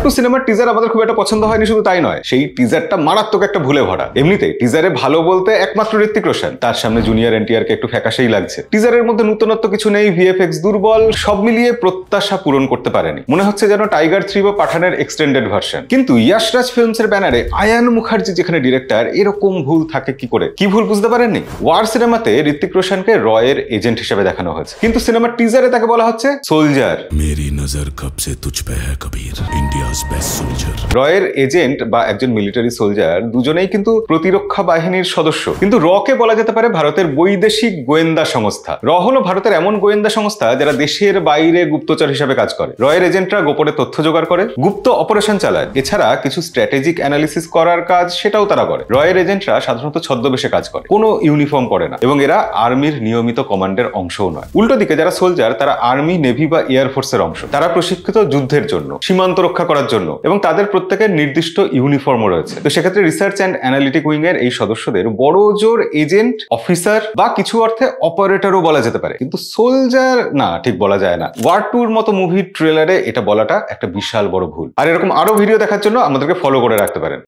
Two সিনেমার teaser আমাদের খুব একটা পছন্দ হয়নি, শুধু তাই নয়, সেই টিজারটা মারাত্মক একটা ভুলে ভরা। এমনিতে টিজারে ভালো বলতে একমাত্র ঋত্বিক রোশন, তার সামনে জুনিয়র এনটিআর কে একটু ফ্যাকাশেই লাগছে। টিজারের মধ্যে নতুনত্ব কিছু নেই, ভিএফএক্স দুর্বল, সব মিলিয়ে প্রত্যাশা পূরণ করতে পারেনি। মনে হচ্ছে যেন টাইগার 3 বা পাঠানের এক্সটেন্ডেড ভার্সন। কিন্তু ইয়াশ রাজ ফিল্মস এর ব্যানারে আয়ান মুখার্জি যেখানে ডিরেক্টর, এরকম ভুল থাকে কি করে? কি ভুল বুঝতে পারেননি? ওয়ার সিনেমাতে ঋত্বিক রোশনকে রয়ের এজেন্ট হিসেবে দেখানো হয়েছে, কিন্তু সিনেমার টিজারে তাকে বলা হচ্ছে সোলজার। मेरी नजर कब से तुझ पे है कबीर, इंडियाज बेस्ट सोल्जर। রয়ের এজেন্ট বা একজন মিলিটারি সোলজার দুজনেই কিন্তু প্রতিরক্ষা বাহিনীর সদস্য, কিন্তু রকে বলা যেতে পারে ভারতের বৈদেশিক গোয়েন্দা সংস্থা। র হলো ভারতের এমন গোয়েন্দা সংস্থা যারা দেশের বাইরে গুপ্তচর হিসেবে কাজ করে। রয়ের এজেন্টরা গোপনে তথ্য জোগাড় করে, গুপ্ত অপারেশন চালায়, এছাড়া কিছু স্ট্র্যাটেজিক অ্যানালিসিস করার কাজ সেটাও তারা করে। রয়ের এজেন্টরা সাধারণত ছদ্মবেশে কাজ করে, কোনো ইউনিফর্ম পরে না, এবং এরা আর্মির নিয়মিত কমান্ডের অংশও নয়। উল্টো দিকে যারা সোলজার তারা আর্মি, নেভি বা এয়ারফোর্সের অংশ। তারা প্রশিক্ষিত যুদ্ধের জন্য, সীমান্ত রক্ষা করার জন্য, এবং তাদের প্রত্যেকের নির্দিষ্ট ইউনিফর্মও রয়েছে। তো সেক্ষেত্রে রিসার্চ অ্যান্ড অ্যানালিটিক উইং এর এই সদস্যদের বড় জোর এজেন্ট, অফিসার বা কিছু অর্থে অপারেটরও বলা যেতে পারে, কিন্তু সোলজার না, ঠিক বলা যায় না। ওয়ার 2 এর মতো মুভির ট্রেলারে এটা বলাটা একটা বিশাল বড় ভুল। আর এরকম আরো ভিডিও দেখার জন্য আমাদেরকে ফলো করে রাখতে পারেন।